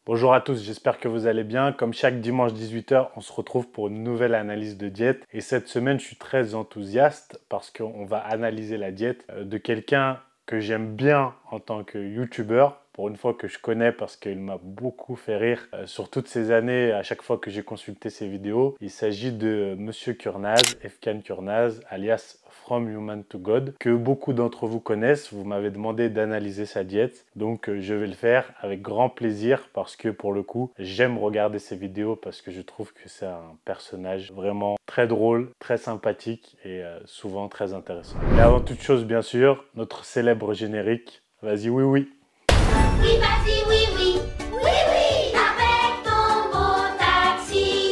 Bonjour à tous, j'espère que vous allez bien. Comme chaque dimanche 18h, on se retrouve pour une nouvelle analyse de diète. Et cette semaine, je suis très enthousiaste parce qu'on va analyser la diète de quelqu'un que j'aime bien en tant que youtubeur. Pour une fois que je connais parce qu'il m'a beaucoup fait rire sur toutes ces années, à chaque fois que j'ai consulté ses vidéos. Il s'agit de Monsieur Kurnaz, Efkan Kurnaz, alias From Human to God, que beaucoup d'entre vous connaissent. Vous m'avez demandé d'analyser sa diète, donc je vais le faire avec grand plaisir parce que pour le coup, j'aime regarder ses vidéos parce que je trouve que c'est un personnage vraiment très drôle, très sympathique et souvent très intéressant. Mais avant toute chose, bien sûr, notre célèbre générique. Vas-y, oui, oui. Oui, vas-y, oui, oui, oui, oui, avec ton beau taxi.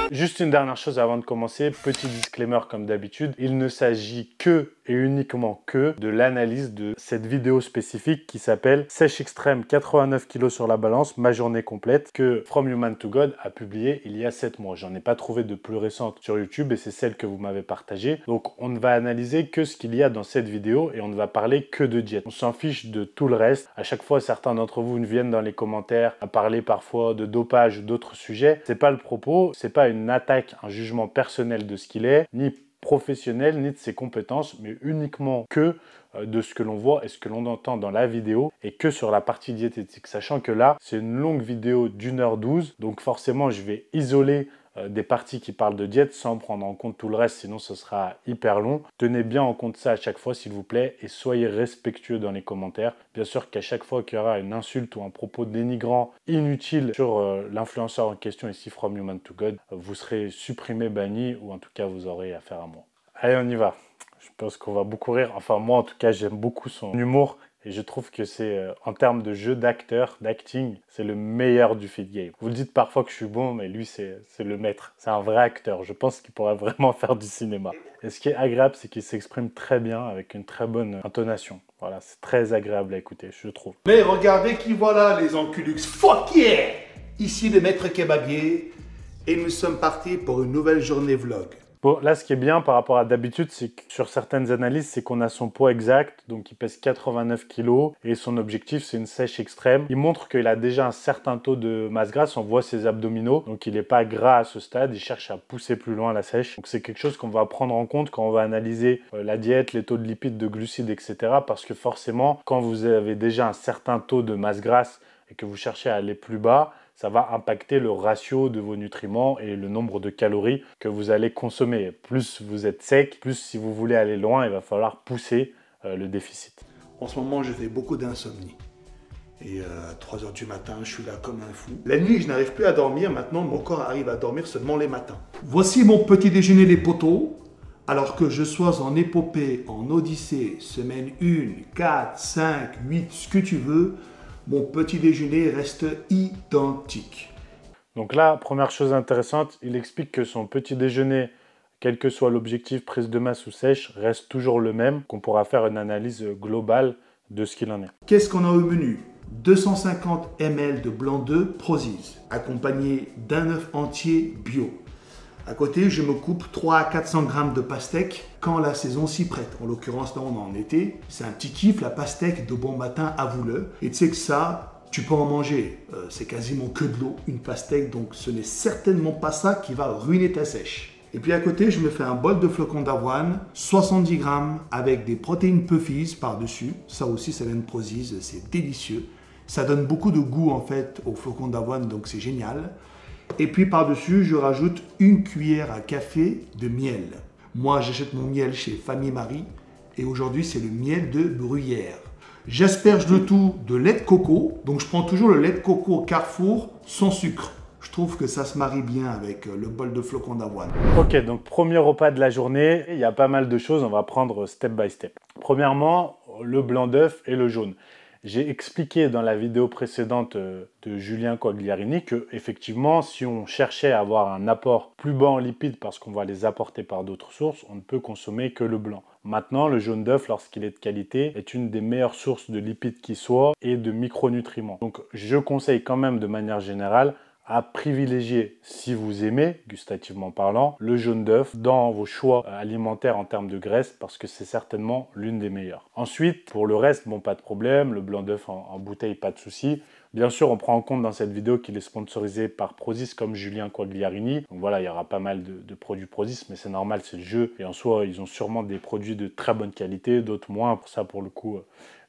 Juste une dernière chose avant de commencer, petit disclaimer comme d'habitude, il ne s'agit que et uniquement que de l'analyse de cette vidéo spécifique qui s'appelle Sèche extrême 89 kg sur la balance, ma journée complète, que From Human to God a publié il y a 7 mois. J'en ai pas trouvé de plus récente sur YouTube et c'est celle que vous m'avez partagée. Donc on ne va analyser que ce qu'il y a dans cette vidéo et on ne va parler que de diète. On s'en fiche de tout le reste. À chaque fois, certains d'entre vous viennent dans les commentaires à parler parfois de dopage ou d'autres sujets. C'est pas le propos, c'est pas une attaque, un jugement personnel de ce qu'il est, ni professionnel, ni de ses compétences, mais uniquement que de ce que l'on voit et ce que l'on entend dans la vidéo et que sur la partie diététique. Sachant que là, c'est une longue vidéo d'1h12, donc forcément, je vais isoler des parties qui parlent de diète sans prendre en compte tout le reste, sinon ce sera hyper long. Tenez bien en compte ça à chaque fois, s'il vous plaît, et soyez respectueux dans les commentaires. Bien sûr qu'à chaque fois qu'il y aura une insulte ou un propos dénigrant inutile sur l'influenceur en question, ici From Human to God, vous serez supprimé, banni, ou en tout cas, vous aurez affaire à moi. Allez, on y va. Je pense qu'on va beaucoup rire. Enfin, moi, en tout cas, j'aime beaucoup son humour. Et je trouve que c'est, en termes de jeu d'acteur, d'acting, c'est le meilleur du feed game. Vous le dites parfois que je suis bon, mais lui, c'est le maître. C'est un vrai acteur. Je pense qu'il pourrait vraiment faire du cinéma. Et ce qui est agréable, c'est qu'il s'exprime très bien, avec une très bonne intonation. Voilà, c'est très agréable à écouter, je trouve. Mais regardez qui voilà, les enculux. Fuck yeah! Ici le maître kebabier et nous sommes partis pour une nouvelle journée vlog. Bon, là, ce qui est bien par rapport à d'habitude, c'est que sur certaines analyses, c'est qu'on a son poids exact, donc il pèse 89 kg, et son objectif, c'est une sèche extrême. Il montre qu'il a déjà un certain taux de masse grasse, on voit ses abdominaux, donc il n'est pas gras à ce stade, il cherche à pousser plus loin la sèche. Donc c'est quelque chose qu'on va prendre en compte quand on va analyser la diète, les taux de lipides, de glucides, etc. Parce que forcément, quand vous avez déjà un certain taux de masse grasse et que vous cherchez à aller plus bas, ça va impacter le ratio de vos nutriments et le nombre de calories que vous allez consommer. Plus vous êtes sec, plus si vous voulez aller loin, il va falloir pousser le déficit. En ce moment, je fais beaucoup d'insomnie. Et à 3 h du matin, je suis là comme un fou. La nuit, je n'arrive plus à dormir. Maintenant, mon corps arrive à dormir seulement les matins. Voici mon petit déjeuner les poteaux. Alors que je sois en épopée, en odyssée, semaine 1, 4, 5, 8, ce que tu veux, mon petit déjeuner reste identique. Donc là, première chose intéressante, il explique que son petit déjeuner, quel que soit l'objectif, prise de masse ou sèche, reste toujours le même, qu'on pourra faire une analyse globale de ce qu'il en est. Qu'est-ce qu'on a au menu? 250 ml de blanc d'œuf Prozise, accompagné d'un œuf entier bio. À côté, je me coupe 300 à 400 grammes de pastèque quand la saison s'y prête. En l'occurrence, là, on est en été. C'est un petit kiff, la pastèque de bon matin, avoue-le. Et tu sais que ça, tu peux en manger. C'est quasiment que de l'eau, une pastèque. Donc, ce n'est certainement pas ça qui va ruiner ta sèche. Et puis à côté, je me fais un bol de flocons d'avoine, 70 grammes avec des protéines Puffies par-dessus. Ça aussi, ça vient de Prozise, c'est délicieux. Ça donne beaucoup de goût en fait aux flocons d'avoine, donc c'est génial. Et puis par-dessus, je rajoute une cuillère à café de miel. Moi, j'achète mon miel chez Famille Marie et aujourd'hui, c'est le miel de Bruyère. J'asperge le tout de lait de coco. Donc, je prends toujours le lait de coco Carrefour sans sucre. Je trouve que ça se marie bien avec le bol de flocons d'avoine. Ok, donc premier repas de la journée, il y a pas mal de choses, on va prendre step by step. Premièrement, le blanc d'œuf et le jaune. J'ai expliqué dans la vidéo précédente de Julien Quagliarini que effectivement, si on cherchait à avoir un apport plus bas en lipides parce qu'on va les apporter par d'autres sources, on ne peut consommer que le blanc. Maintenant, le jaune d'œuf, lorsqu'il est de qualité, est une des meilleures sources de lipides qui soit et de micronutriments. Donc, je conseille quand même de manière générale à privilégier, si vous aimez, gustativement parlant, le jaune d'œuf dans vos choix alimentaires en termes de graisse parce que c'est certainement l'une des meilleures. Ensuite, pour le reste, bon, pas de problème, le blanc d'œuf en bouteille, pas de souci. Bien sûr, on prend en compte dans cette vidéo qu'il est sponsorisé par Prozis comme Julien Quagliarini. Donc voilà, il y aura pas mal de produits Prozis, mais c'est normal, c'est le jeu. Et en soi, ils ont sûrement des produits de très bonne qualité, d'autres moins. Pour ça, pour le coup,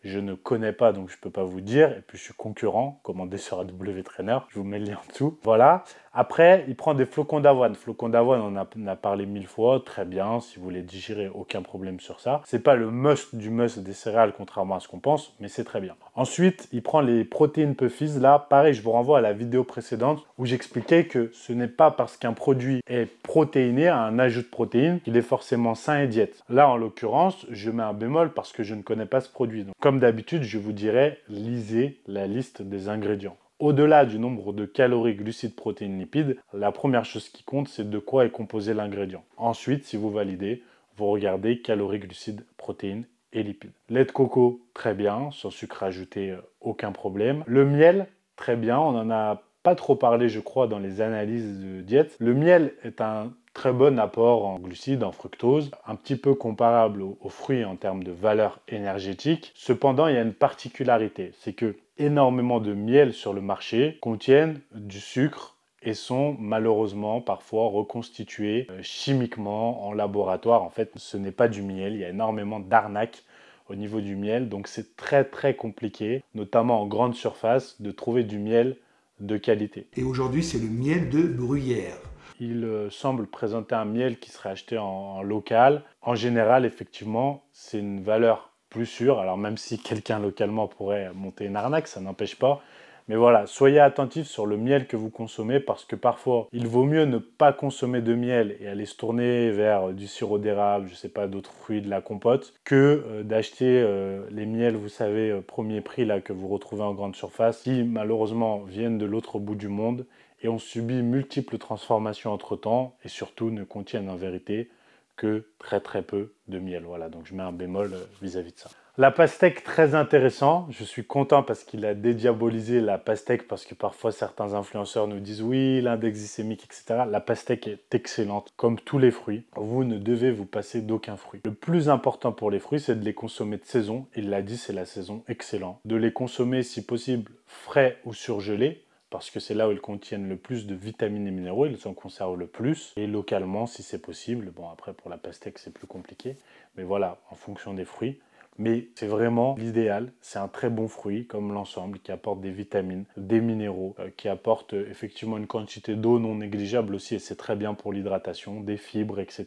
je ne connais pas, donc je ne peux pas vous dire. Et puis, je suis concurrent, commandé sur AW Trainer. Je vous mets le lien en dessous. Voilà. Après, il prend des flocons d'avoine. Flocons d'avoine, on a parlé 1000 fois. Très bien. Si vous voulez digérer, aucun problème sur ça. C'est pas le must du must des céréales, contrairement à ce qu'on pense, mais c'est très bien. Ensuite, il prend les protéines Puffies. Là, pareil, je vous renvoie à la vidéo précédente où j'expliquais que ce n'est pas parce qu'un produit est protéiné, a un ajout de protéines, qu'il est forcément sain et diète. Là, en l'occurrence, je mets un bémol parce que je ne connais pas ce produit. Donc, comme d'habitude, je vous dirais, lisez la liste des ingrédients. Au-delà du nombre de calories, glucides, protéines, lipides, la première chose qui compte, c'est de quoi est composé l'ingrédient. Ensuite, si vous validez, vous regardez calories, glucides, protéines et lipides. Lait de coco, très bien, sans sucre ajouté, aucun problème. Le miel, très bien, on en a pas trop parlé, je crois, dans les analyses de diète. Le miel est un très bon apport en glucides, en fructose, un petit peu comparable aux fruits en termes de valeur énergétique. Cependant, il y a une particularité, c'est que énormément de miel sur le marché contiennent du sucre et sont malheureusement parfois reconstitués chimiquement en laboratoire. En fait, ce n'est pas du miel, il y a énormément d'arnaques au niveau du miel, donc c'est très compliqué, notamment en grande surface, de trouver du miel de qualité. Et aujourd'hui, c'est le miel de bruyère. Il semble présenter un miel qui serait acheté en local. En général, effectivement, c'est une valeur plus sûre. Alors même si quelqu'un localement pourrait monter une arnaque, ça n'empêche pas. Mais voilà, soyez attentifs sur le miel que vous consommez parce que parfois, il vaut mieux ne pas consommer de miel et aller se tourner vers du sirop d'érable, je ne sais pas, d'autres fruits, de la compote, que d'acheter les miels, vous savez, premier prix là que vous retrouvez en grande surface, qui malheureusement viennent de l'autre bout du monde et ont subi multiples transformations entre-temps et surtout ne contiennent en vérité que très peu de miel. Voilà, donc je mets un bémol vis-à-vis de ça. La pastèque, très intéressant. Je suis content parce qu'il a dédiabolisé la pastèque parce que parfois certains influenceurs nous disent oui, l'index glycémique, etc. La pastèque est excellente, comme tous les fruits. Vous ne devez vous passer d'aucun fruit. Le plus important pour les fruits, c'est de les consommer de saison. Il l'a dit, c'est la saison, excellent. De les consommer si possible frais ou surgelés, parce que c'est là où ils contiennent le plus de vitamines et minéraux, ils s'en conservent le plus, et localement si c'est possible. Bon, après pour la pastèque c'est plus compliqué, mais voilà, en fonction des fruits. Mais c'est vraiment l'idéal, c'est un très bon fruit comme l'ensemble qui apporte des vitamines, des minéraux, qui apporte effectivement une quantité d'eau non négligeable aussi, et c'est très bien pour l'hydratation, des fibres, etc.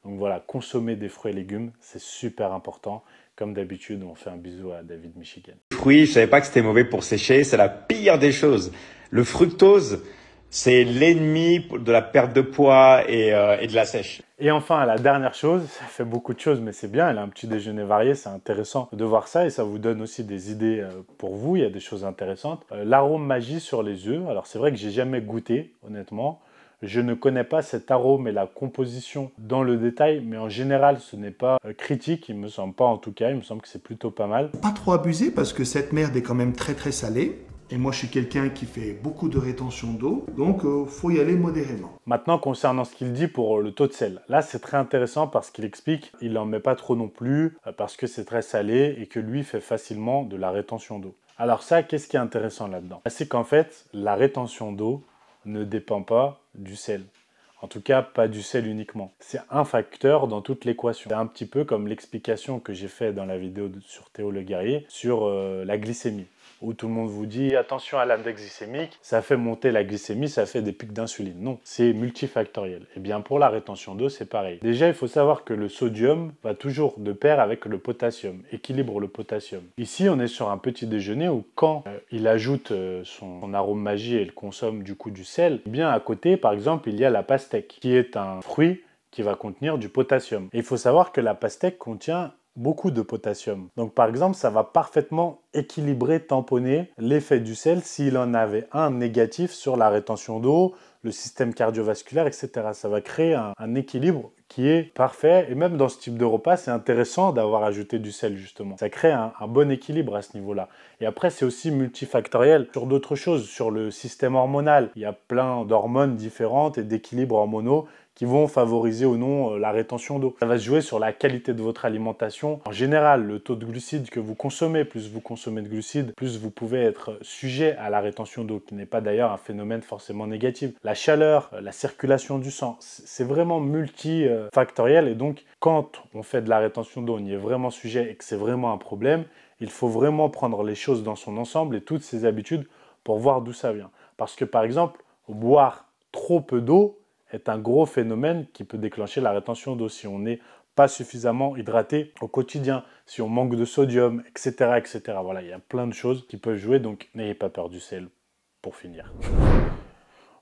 Donc voilà, consommer des fruits et légumes, c'est super important. Comme d'habitude, on fait un bisou à David Michigan. Fruits, je savais pas que c'était mauvais pour sécher, c'est la pire des choses. Le fructose, c'est l'ennemi de la perte de poids et de la sèche. Et enfin, la dernière chose, ça fait beaucoup de choses, mais c'est bien, elle a un petit déjeuner varié, c'est intéressant de voir ça et ça vous donne aussi des idées pour vous, il y a des choses intéressantes. L'arôme magie sur les œufs, alors c'est vrai que j'ai jamais goûté, honnêtement. Je ne connais pas cet arôme et la composition dans le détail, mais en général, ce n'est pas critique, il me semble pas en tout cas, il me semble que c'est plutôt pas mal. Pas trop abuser parce que cette merde est quand même très salée. Et moi, je suis quelqu'un qui fait beaucoup de rétention d'eau, donc faut y aller modérément. Maintenant, concernant ce qu'il dit pour le taux de sel, là, c'est très intéressant parce qu'il explique qu'il n'en met pas trop non plus, parce que c'est très salé et que lui fait facilement de la rétention d'eau. Alors ça, qu'est-ce qui est intéressant là-dedans? C'est qu'en fait, la rétention d'eau ne dépend pas du sel. En tout cas, pas du sel uniquement. C'est un facteur dans toute l'équation. C'est un petit peu comme l'explication que j'ai fait dans la vidéo sur Théo Le Guerrier sur la glycémie, où tout le monde vous dit attention à l'index glycémique, ça fait monter la glycémie, ça fait des pics d'insuline. Non, c'est multifactoriel. Et bien pour la rétention d'eau, c'est pareil. Déjà, il faut savoir que le sodium va toujours de pair avec le potassium, équilibre le potassium. Ici, on est sur un petit déjeuner où quand il ajoute son arôme magie et il consomme du coup du sel, eh bien à côté, par exemple, il y a la pastèque, qui est un fruit qui va contenir du potassium. Et il faut savoir que la pastèque contient beaucoup de potassium. Donc par exemple, ça va parfaitement équilibrer, tamponner l'effet du sel s'il en avait un négatif sur la rétention d'eau, le système cardiovasculaire, etc. Ça va créer un équilibre qui est parfait. Et même dans ce type de repas, c'est intéressant d'avoir ajouté du sel, justement. Ça crée un bon équilibre à ce niveau-là. Et après, c'est aussi multifactoriel sur d'autres choses, sur le système hormonal. Il y a plein d'hormones différentes et d'équilibres hormonaux qui vont favoriser ou non la rétention d'eau. Ça va se jouer sur la qualité de votre alimentation. En général, le taux de glucides que vous consommez, plus vous consommez de glucides, plus vous pouvez être sujet à la rétention d'eau, qui n'est pas d'ailleurs un phénomène forcément négatif. La chaleur, la circulation du sang, c'est vraiment multifactoriel et donc quand on fait de la rétention d'eau, on y est vraiment sujet et que c'est vraiment un problème, il faut vraiment prendre les choses dans son ensemble et toutes ses habitudes pour voir d'où ça vient. Parce que par exemple, boire trop peu d'eau est un gros phénomène qui peut déclencher la rétention d'eau si on n'est pas suffisamment hydraté au quotidien, si on manque de sodium, etc., etc. Voilà, il y a plein de choses qui peuvent jouer, donc n'ayez pas peur du sel pour finir.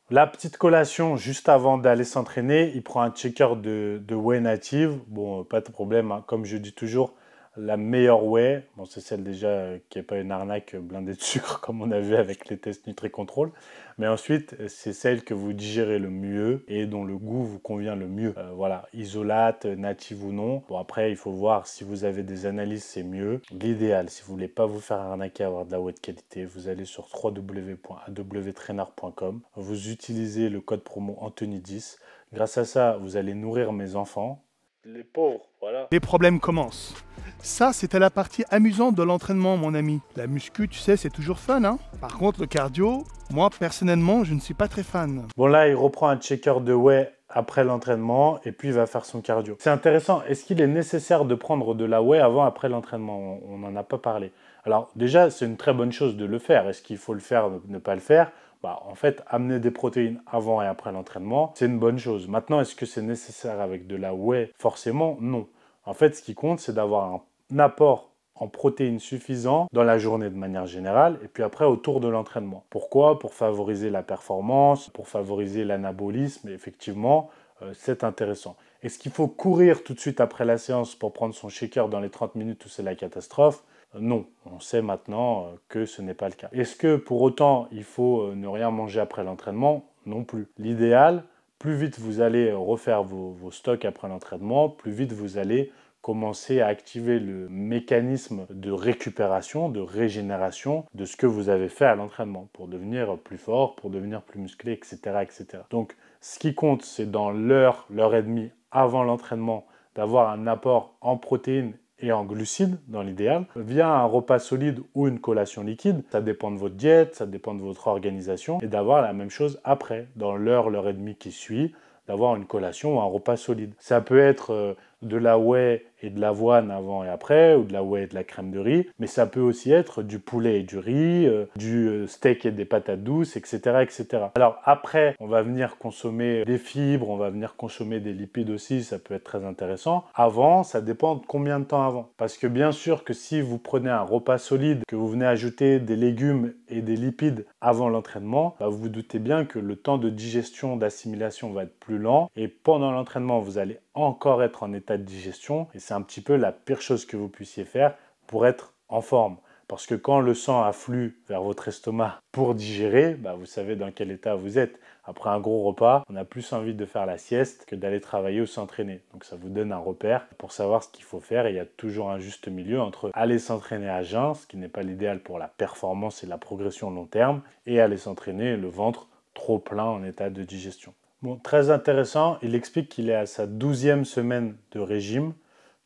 La petite collation juste avant d'aller s'entraîner, il prend un checker de whey native. Bon, pas de problème, hein. Comme je dis toujours, la meilleure whey, bon, c'est celle déjà qui n'est pas une arnaque blindée de sucre comme on a vu avec les tests Nutri-Control. Mais ensuite, c'est celle que vous digérez le mieux et dont le goût vous convient le mieux. Voilà, isolate, native ou non. Bon, après, il faut voir si vous avez des analyses, c'est mieux. L'idéal, si vous ne voulez pas vous faire arnaquer, avoir de la whey de qualité, vous allez sur www.awtrainer.com. Vous utilisez le code promo Anthony10. Grâce à ça, vous allez nourrir mes enfants. Les pauvres, voilà. Les problèmes commencent. Ça, c'était la partie amusante de l'entraînement, mon ami. La muscu, tu sais, c'est toujours fun, hein. Par contre, le cardio, moi, personnellement, je ne suis pas très fan. Bon, là, il reprend un checker de whey après l'entraînement et puis il va faire son cardio. C'est intéressant. Est-ce qu'il est nécessaire de prendre de la whey avant, après l'entraînement? On n'en a pas parlé. Alors, déjà, c'est une très bonne chose de le faire. Est-ce qu'il faut le faire, ne pas le faire? En fait, amener des protéines avant et après l'entraînement, c'est une bonne chose. Maintenant, est-ce que c'est nécessaire avec de la whey? Forcément, non. En fait, ce qui compte, c'est d'avoir un apport en protéines suffisant dans la journée de manière générale et puis après autour de l'entraînement. Pourquoi? Pour favoriser la performance, pour favoriser l'anabolisme. Effectivement, c'est intéressant. Est-ce qu'il faut courir tout de suite après la séance pour prendre son shaker dans les 30 minutes où c'est la catastrophe? Non, on sait maintenant que ce n'est pas le cas. Est-ce que pour autant il faut ne rien manger après l'entraînement? Non plus. L'idéal, plus vite vous allez refaire vos stocks après l'entraînement, plus vite vous allez commencer à activer le mécanisme de récupération, de régénération de ce que vous avez fait à l'entraînement pour devenir plus fort, pour devenir plus musclé, etc., etc. Donc, ce qui compte, c'est dans l'heure et demie avant l'entraînement, d'avoir un apport en protéines et en glucides dans l'idéal, via un repas solide ou une collation liquide. Ça dépend de votre diète, ça dépend de votre organisation, et d'avoir la même chose après, dans l'heure et demie qui suit, d'avoir une collation ou un repas solide. Ça peut être de la whey et de l'avoine avant et après, ou de la whey et de la crème de riz, mais ça peut aussi être du poulet et du riz, du steak et des patates douces, etc., etc. Alors après, on va venir consommer des fibres, on va venir consommer des lipides aussi, ça peut être très intéressant. Avant, ça dépend de combien de temps avant. Parce que bien sûr que si vous prenez un repas solide, que vous venez ajouter des légumes et des lipides avant l'entraînement, vous vous doutez bien que le temps de digestion, d'assimilation va être plus lent, et pendant l'entraînement, vous allez encore être en état de digestion, et c'est un petit peu la pire chose que vous puissiez faire pour être en forme. Parce que quand le sang afflue vers votre estomac pour digérer, vous savez dans quel état vous êtes. Après un gros repas, on a plus envie de faire la sieste que d'aller travailler ou s'entraîner. Donc ça vous donne un repère pour savoir ce qu'il faut faire. Et il y a toujours un juste milieu entre aller s'entraîner à jeun, ce qui n'est pas l'idéal pour la performance et la progression long terme, et aller s'entraîner le ventre trop plein en état de digestion. Bon, très intéressant, il explique qu'il est à sa 12e semaine de régime,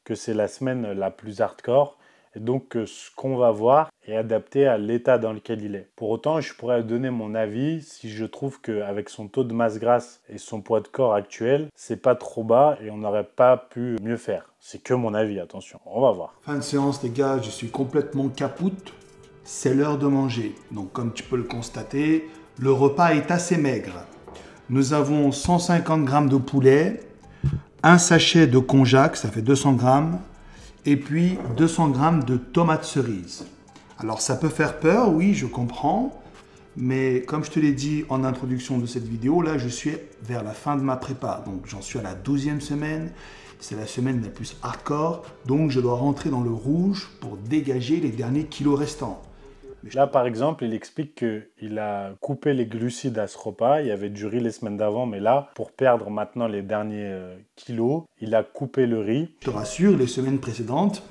que c'est la semaine la plus hardcore, et donc que ce qu'on va voir est adapté à l'état dans lequel il est. Pour autant, je pourrais donner mon avis si je trouve qu'avec son taux de masse grasse et son poids de corps actuel, c'est pas trop bas et on n'aurait pas pu mieux faire. C'est que mon avis, attention, on va voir. Fin de séance les gars, je suis complètement capoute. C'est l'heure de manger. Donc comme tu peux le constater, le repas est assez maigre. Nous avons 150 g de poulet, un sachet de konjac, ça fait 200 g, et puis 200 g de tomates cerises. Alors ça peut faire peur, oui, je comprends, mais comme je te l'ai dit en introduction de cette vidéo, là je suis vers la fin de ma prépa, donc j'en suis à la 12e semaine, c'est la semaine la plus hardcore, donc je dois rentrer dans le rouge pour dégager les derniers kilos restants. Là, par exemple, il explique qu'il a coupé les glucides à ce repas. Il y avait du riz les semaines d'avant, mais là, pour perdre maintenant les derniers kilos, il a coupé le riz. Je te rassure, les semaines précédentes,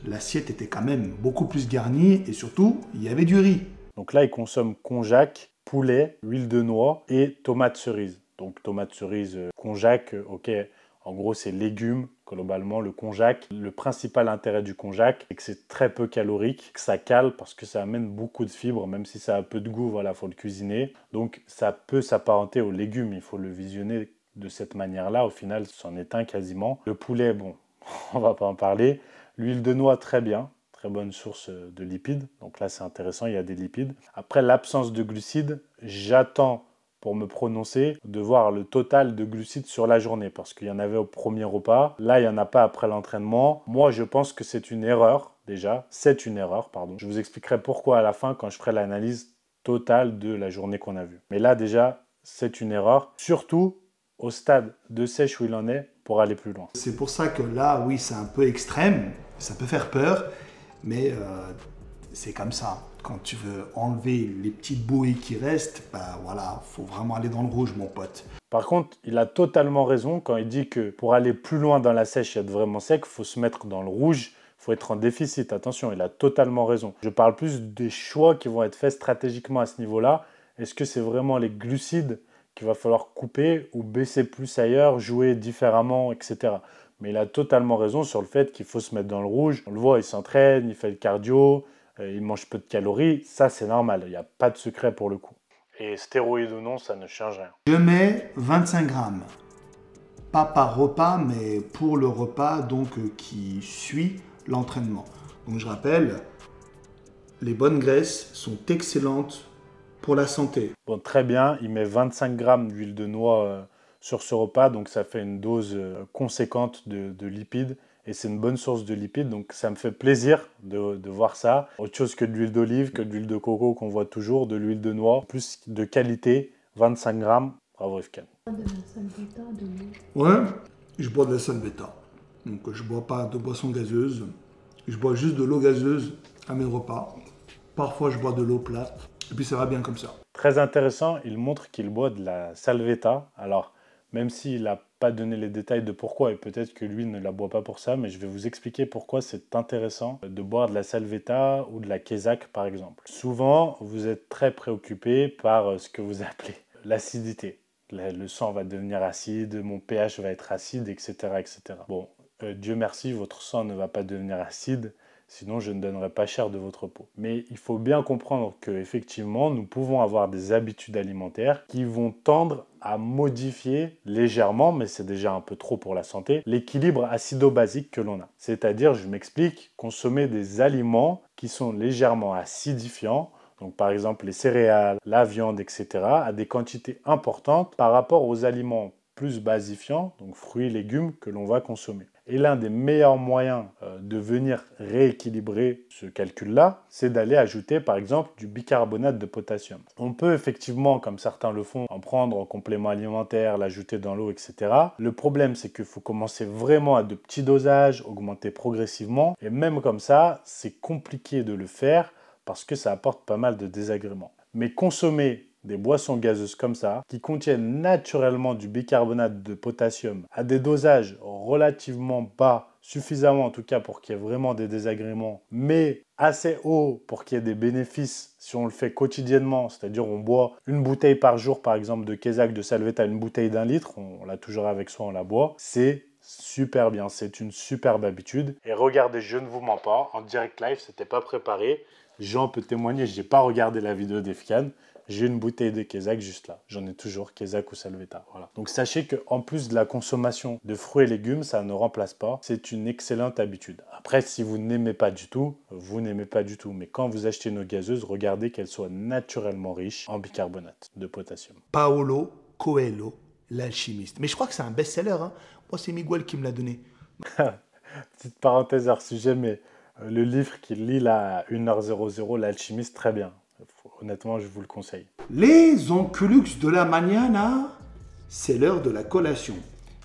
l'assiette était quand même beaucoup plus garnie et surtout, il y avait du riz. Donc là, il consomme konjac, poulet, huile de noix et tomates cerises. Donc tomates cerises, konjac, ok. En gros, c'est légumes, globalement, le konjac. Le principal intérêt du konjac, c'est que c'est très peu calorique, que ça cale parce que ça amène beaucoup de fibres, même si ça a un peu de goût, voilà, il faut le cuisiner. Donc ça peut s'apparenter aux légumes, il faut le visionner de cette manière-là. Au final, c'en est un quasiment. Le poulet, bon, on va pas en parler. L'huile de noix, très bien. Très bonne source de lipides. Donc là, c'est intéressant, il y a des lipides. Après, l'absence de glucides, j'attends pour me prononcer, de voir le total de glucides sur la journée, parce qu'il y en avait au premier repas. Là, il n'y en a pas après l'entraînement. Moi, je pense que c'est une erreur, déjà. C'est une erreur, pardon. Je vous expliquerai pourquoi à la fin, quand je ferai l'analyse totale de la journée qu'on a vue. Mais là, déjà, c'est une erreur, surtout au stade de sèche où il en est, pour aller plus loin. C'est pour ça que là, oui, c'est un peu extrême, ça peut faire peur, mais c'est comme ça. Quand tu veux enlever les petites bouillies qui restent, bah voilà, faut vraiment aller dans le rouge, mon pote. Par contre, il a totalement raison quand il dit que pour aller plus loin dans la sèche et être vraiment sec, il faut se mettre dans le rouge, il faut être en déficit. Attention, il a totalement raison. Je parle plus des choix qui vont être faits stratégiquement à ce niveau-là. Est-ce que c'est vraiment les glucides qu'il va falloir couper ou baisser plus ailleurs, jouer différemment, etc. Mais il a totalement raison sur le fait qu'il faut se mettre dans le rouge. On le voit, il s'entraîne, il fait le cardio, il mange peu de calories. Ça, c'est normal. Il n'y a pas de secret pour le coup. Et stéroïdes ou non, ça ne change rien. Je mets 25 grammes. Pas par repas, mais pour le repas donc qui suit l'entraînement. Donc je rappelle, les bonnes graisses sont excellentes pour la santé. Bon, très bien. Il met 25 grammes d'huile de noix sur ce repas. Donc ça fait une dose conséquente de lipides. Et c'est une bonne source de lipides, donc ça me fait plaisir de voir ça. Autre chose que de l'huile d'olive, que de l'huile de coco qu'on voit toujours, de l'huile de noix, plus de qualité, 25 grammes. Bravo Efkan. Ouais, je bois de la Salvetta. Donc je bois pas de boisson gazeuse. Je bois juste de l'eau gazeuse à mes repas. Parfois je bois de l'eau plate. Et puis ça va bien comme ça. Très intéressant, il montre qu'il boit de la Salvetta. Alors, même s'il n'a pas donné les détails de pourquoi, et peut-être que lui ne la boit pas pour ça, mais je vais vous expliquer pourquoi c'est intéressant de boire de la Salvetta ou de la Kézak par exemple. Souvent, vous êtes très préoccupé par ce que vous appelez l'acidité. Le sang va devenir acide, mon pH va être acide, etc. etc. Bon, Dieu merci, votre sang ne va pas devenir acide, sinon je ne donnerai pas cher de votre peau. Mais il faut bien comprendre qu'effectivement, nous pouvons avoir des habitudes alimentaires qui vont tendre à modifier légèrement, mais c'est déjà un peu trop pour la santé, l'équilibre acido-basique que l'on a. C'est-à-dire, je m'explique, consommer des aliments qui sont légèrement acidifiants, donc par exemple les céréales, la viande, etc., à des quantités importantes par rapport aux aliments plus basifiants, donc fruits et légumes que l'on va consommer. Et l'un des meilleurs moyens de venir rééquilibrer ce calcul-là, c'est d'aller ajouter par exemple du bicarbonate de potassium. On peut effectivement, comme certains le font, en prendre en complément alimentaire, l'ajouter dans l'eau, etc. Le problème, c'est qu'il faut commencer vraiment à de petits dosages, augmenter progressivement. Et même comme ça, c'est compliqué de le faire parce que ça apporte pas mal de désagréments. Mais consommer des boissons gazeuses comme ça, qui contiennent naturellement du bicarbonate de potassium à des dosages relativement bas, suffisamment en tout cas pour qu'il y ait vraiment des désagréments, mais assez haut pour qu'il y ait des bénéfices si on le fait quotidiennement, c'est-à-dire on boit une bouteille par jour par exemple de Kézak, de Salvetta, une bouteille d'1 litre, on l'a toujours avec soi, on la boit, c'est super bien, c'est une superbe habitude. Et regardez, je ne vous mens pas, en direct live, c'était pas préparé, Jean peut témoigner, je n'ai pas regardé la vidéo d'Efkan. J'ai une bouteille de Kézak juste là. J'en ai toujours, Kézak ou Salvetta. Voilà. Donc sachez qu'en plus de la consommation de fruits et légumes, ça ne remplace pas. C'est une excellente habitude. Après, si vous n'aimez pas du tout, vous n'aimez pas du tout. Mais quand vous achetez une eau gazeuse, regardez qu'elle soit naturellement riche en bicarbonate de potassium. Paolo Coelho, l'alchimiste. Mais je crois que c'est un best-seller. Hein. Moi, c'est Miguel qui me l'a donné. Petite parenthèse hors sujet, mais le livre qu'il lit là à 1h00, l'alchimiste, très bien. Honnêtement, je vous le conseille. Les onculux de la mañana, c'est l'heure de la collation.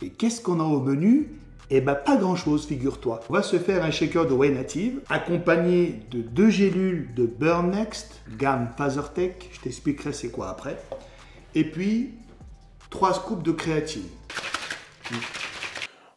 Et qu'est-ce qu'on a au menu? Eh ben pas grand-chose, figure-toi. On va se faire un shaker de whey native, accompagné de 2 gélules de Burn Next, gamme Phasertech, je t'expliquerai c'est quoi après. Et puis, 3 scoops de créatine.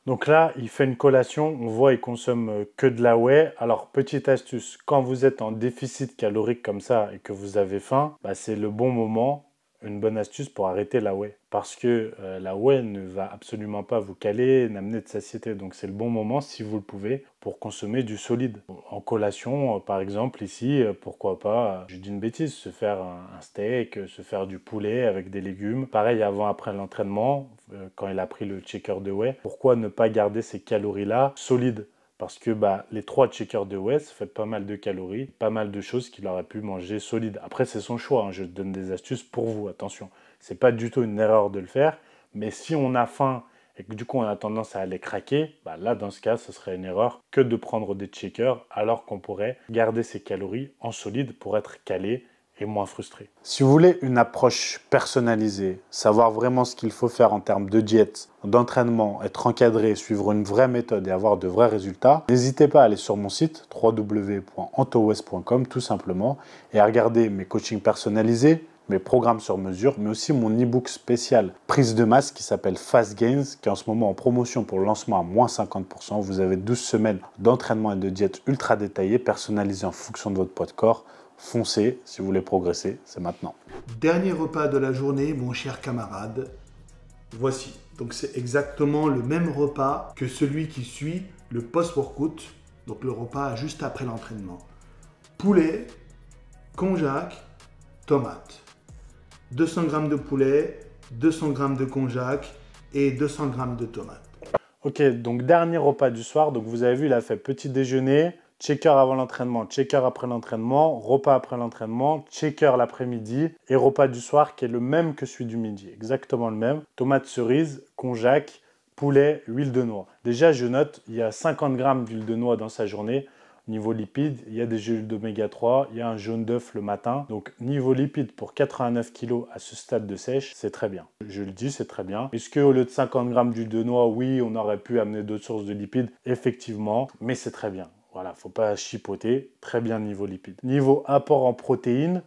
Donc là, il fait une collation, on voit il consomme que de la whey. Alors, petite astuce, quand vous êtes en déficit calorique comme ça et que vous avez faim, bah, c'est le bon moment une bonne astuce pour arrêter la whey. Parce que la whey ne va absolument pas vous caler, n'amener de satiété. Donc c'est le bon moment, si vous le pouvez, pour consommer du solide. En collation, par exemple, ici, pourquoi pas, je dis une bêtise, se faire un steak, se faire du poulet avec des légumes. Pareil, avant, après l'entraînement, quand il a pris le shaker de whey, pourquoi ne pas garder ces calories-là solides? Parce que les 3 shakers de whey, ça fait pas mal de calories, pas mal de choses qu'il aurait pu manger solide. Après, c'est son choix, hein. Je donne des astuces pour vous, attention. C'est pas du tout une erreur de le faire, mais si on a faim et que du coup on a tendance à aller craquer, là dans ce cas, ce serait une erreur que de prendre des shakers alors qu'on pourrait garder ses calories en solide pour être calé et moins frustré. Si vous voulez une approche personnalisée, savoir vraiment ce qu'il faut faire en termes de diète, d'entraînement, être encadré, suivre une vraie méthode et avoir de vrais résultats, n'hésitez pas à aller sur mon site www.antowest.com tout simplement et à regarder mes coachings personnalisés, mes programmes sur mesure, mais aussi mon e-book spécial prise de masse qui s'appelle Fast Gains, qui est en ce moment en promotion pour le lancement à moins 50%. Vous avez 12 semaines d'entraînement et de diète ultra détaillées, personnalisées en fonction de votre poids de corps. Foncez si vous voulez progresser, c'est maintenant. Dernier repas de la journée, mon cher camarade. Voici. Donc c'est exactement le même repas que celui qui suit le post-workout, donc le repas juste après l'entraînement. Poulet, konjac, tomate. 200 g de poulet, 200 g de konjac et 200 g de tomate. Ok, donc dernier repas du soir. Donc vous avez vu, il a fait petit déjeuner, shaker avant l'entraînement, shaker après l'entraînement, repas après l'entraînement, shaker l'après-midi et repas du soir qui est le même que celui du midi, exactement le même. Tomate cerise, konjac, poulet, huile de noix. Déjà, je note, il y a 50 g d'huile de noix dans sa journée. Niveau lipides, il y a des gélules d'oméga 3, il y a un jaune d'œuf le matin. Donc niveau lipides pour 89 kg à ce stade de sèche, c'est très bien. Je le dis, c'est très bien. Est-ce qu'au lieu de 50 g d'huile de noix, oui, on aurait pu amener d'autres sources de lipides? Effectivement, mais c'est très bien. Voilà, faut pas chipoter. Très bien niveau lipides. Niveau apport en protéines,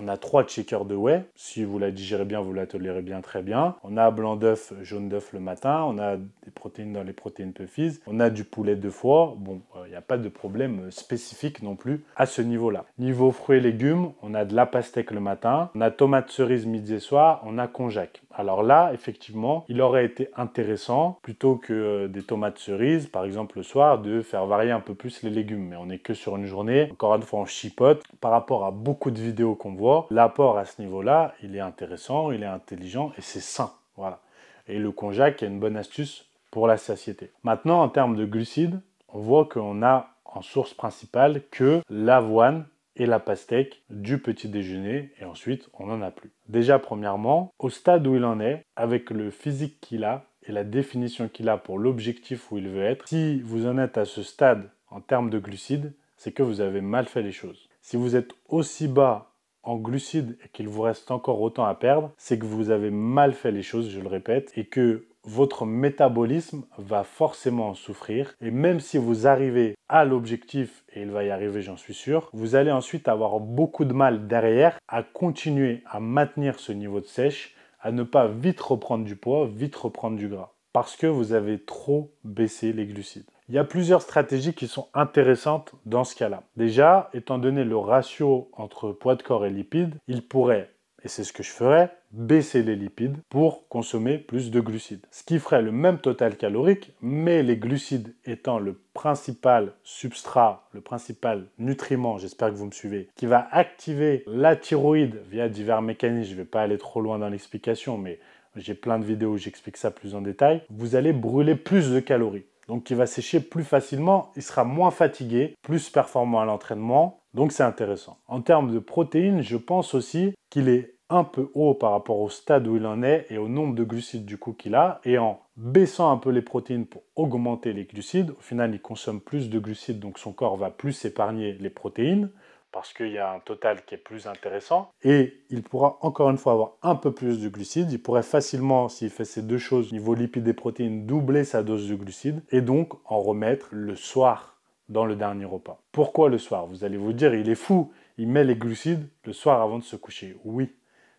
on a 3 shakers de whey. Si vous la digérez bien, vous la tolérez bien, très bien. On a blanc d'œuf, jaune d'œuf le matin. On a des protéines dans les protéines Puffies. On a du poulet 2 fois. Bon, il n'y a pas de problème spécifique non plus à ce niveau-là. Niveau fruits et légumes, on a de la pastèque le matin. On a tomate cerise midi et soir. On a konjac. Alors là, effectivement, il aurait été intéressant, plutôt que des tomates cerises, par exemple le soir, de faire varier un peu plus les légumes. Mais on n'est que sur une journée. Encore une fois, on chipote. Par rapport à beaucoup de vidéos qu'on voit, l'apport à ce niveau-là, il est intéressant, il est intelligent et c'est sain. Voilà. Et le konjac est une bonne astuce pour la satiété. Maintenant, en termes de glucides, on voit qu'on a en source principale que l'avoine et la pastèque du petit déjeuner et ensuite on n'en a plus. Déjà premièrement, au stade où il en est, avec le physique qu'il a et la définition qu'il a pour l'objectif où il veut être, si vous en êtes à ce stade en termes de glucides, c'est que vous avez mal fait les choses. Si vous êtes aussi bas en glucides et qu'il vous reste encore autant à perdre, c'est que vous avez mal fait les choses, je le répète, et que votre métabolisme va forcément en souffrir. Et même si vous arrivez à l'objectif, et il va y arriver, j'en suis sûr, vous allez ensuite avoir beaucoup de mal derrière à continuer à maintenir ce niveau de sèche, à ne pas vite reprendre du poids, vite reprendre du gras. Parce que vous avez trop baissé les glucides. Il y a plusieurs stratégies qui sont intéressantes dans ce cas-là. Déjà, étant donné le ratio entre poids de corps et lipides, il pourrait, et c'est ce que je ferais, baisser les lipides pour consommer plus de glucides. Ce qui ferait le même total calorique, mais les glucides étant le principal substrat, le principal nutriment, j'espère que vous me suivez, qui va activer la thyroïde via divers mécanismes. Je ne vais pas aller trop loin dans l'explication, mais j'ai plein de vidéos où j'explique ça plus en détail. Vous allez brûler plus de calories. Donc il va sécher plus facilement, il sera moins fatigué, plus performant à l'entraînement, donc c'est intéressant. En termes de protéines, je pense aussi qu'il est un peu haut par rapport au stade où il en est et au nombre de glucides du coup qu'il a, et en baissant un peu les protéines pour augmenter les glucides, au final il consomme plus de glucides, donc son corps va plus épargner les protéines, parce qu'il y a un total qui est plus intéressant, et il pourra encore une fois avoir un peu plus de glucides. Il pourrait facilement, s'il fait ces deux choses, niveau lipides et protéines, doubler sa dose de glucides, et donc en remettre le soir dans le dernier repas. Pourquoi le soir? Vous allez vous dire, il est fou, il met les glucides le soir avant de se coucher. Oui,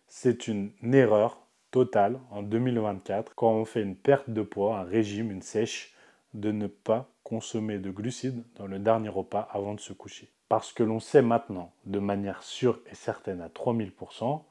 c'est une erreur totale en 2024, quand on fait une perte de poids, un régime, une sèche, de ne pas consommer de glucides dans le dernier repas avant de se coucher. Parce que l'on sait maintenant, de manière sûre et certaine à 3000%,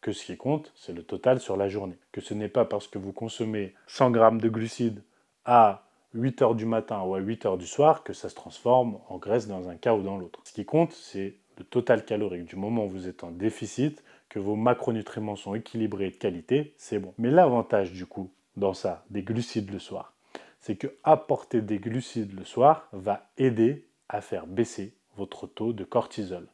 que ce qui compte, c'est le total sur la journée. Que ce n'est pas parce que vous consommez 100 grammes de glucides à 8 h du matin ou à 8 h du soir que ça se transforme en graisse dans un cas ou dans l'autre. Ce qui compte, c'est le total calorique. Du moment où vous êtes en déficit, que vos macronutriments sont équilibrés et de qualité, c'est bon. Mais l'avantage du coup, dans ça, des glucides le soir, c'est que apporter des glucides le soir va aider à faire baisser votre taux de cortisol.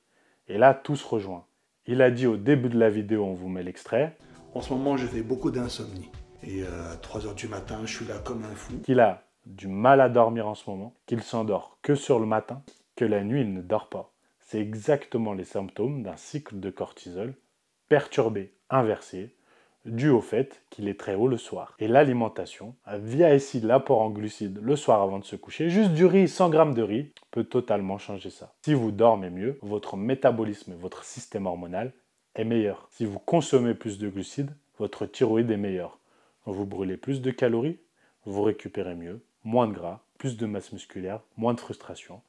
Et là, tout se rejoint. Il a dit au début de la vidéo, on vous met l'extrait. En ce moment, je fais beaucoup d'insomnie. Et à 3 h du matin, je suis là comme un fou. Qu'il a du mal à dormir en ce moment, qu'il s'endort que sur le matin, que la nuit, il ne dort pas. C'est exactement les symptômes d'un cycle de cortisol perturbé, inversé, dû au fait qu'il est très haut le soir. Et l'alimentation, via ici l'apport en glucides le soir avant de se coucher, juste du riz, 100 g de riz, peut totalement changer ça. Si vous dormez mieux, votre métabolisme et votre système hormonal est meilleur. Si vous consommez plus de glucides, votre thyroïde est meilleur. Vous brûlez plus de calories, vous récupérez mieux, moins de gras, plus de masse musculaire, moins de frustration,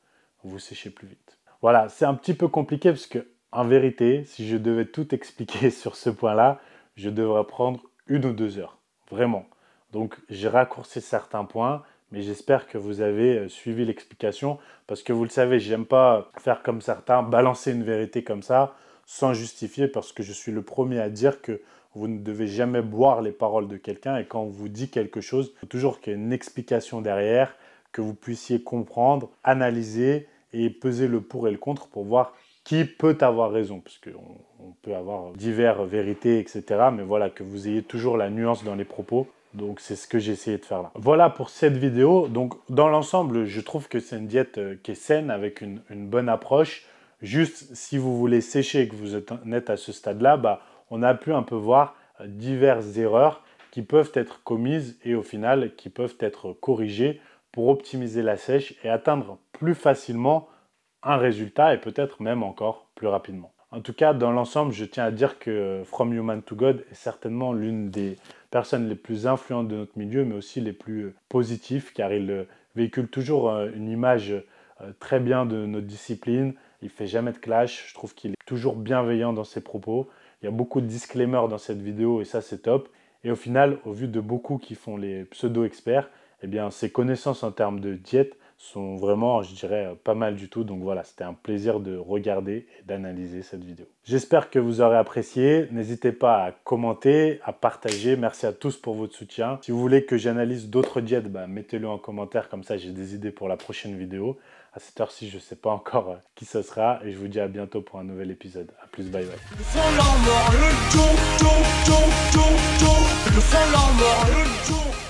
vous séchez plus vite. Voilà, c'est un petit peu compliqué parce que, en vérité, si je devais tout expliquer sur ce point-là, je devrais prendre 1 ou 2 heures, vraiment. Donc, j'ai raccourci certains points, mais j'espère que vous avez suivi l'explication parce que vous le savez, j'aime pas faire comme certains, balancer une vérité comme ça sans justifier parce que je suis le premier à dire que vous ne devez jamais boire les paroles de quelqu'un et quand on vous dit quelque chose, il faut toujours qu'il y ait une explication derrière, que vous puissiez comprendre, analyser et peser le pour et le contre pour voir qui peut avoir raison, parce qu'on peut avoir diverses vérités, etc. Mais voilà, que vous ayez toujours la nuance dans les propos. Donc, c'est ce que j'ai essayé de faire là. Voilà pour cette vidéo. Donc, dans l'ensemble, je trouve que c'est une diète qui est saine, avec une bonne approche. Juste, si vous voulez sécher et que vous êtes à ce stade-là, bah, on a pu un peu voir diverses erreurs qui peuvent être commises et au final, qui peuvent être corrigées pour optimiser la sèche et atteindre plus facilement un résultat et peut-être même encore plus rapidement. En tout cas, dans l'ensemble, je tiens à dire que From Human to God est certainement l'une des personnes les plus influentes de notre milieu, mais aussi les plus positives, car il véhicule toujours une image très bien de notre discipline. Il ne fait jamais de clash. Je trouve qu'il est toujours bienveillant dans ses propos. Il y a beaucoup de disclaimers dans cette vidéo et ça, c'est top. Et au final, au vu de beaucoup qui font les pseudo-experts, eh bien, ses connaissances en termes de diète sont vraiment, je dirais, pas mal du tout. Donc voilà, c'était un plaisir de regarder et d'analyser cette vidéo. J'espère que vous aurez apprécié. N'hésitez pas à commenter, à partager. Merci à tous pour votre soutien. Si vous voulez que j'analyse d'autres diètes, bah, mettez-le en commentaire. Comme ça, j'ai des idées pour la prochaine vidéo. À cette heure-ci, je ne sais pas encore qui ce sera. Et je vous dis à bientôt pour un nouvel épisode. A plus, bye bye. Le fond l'en mord, le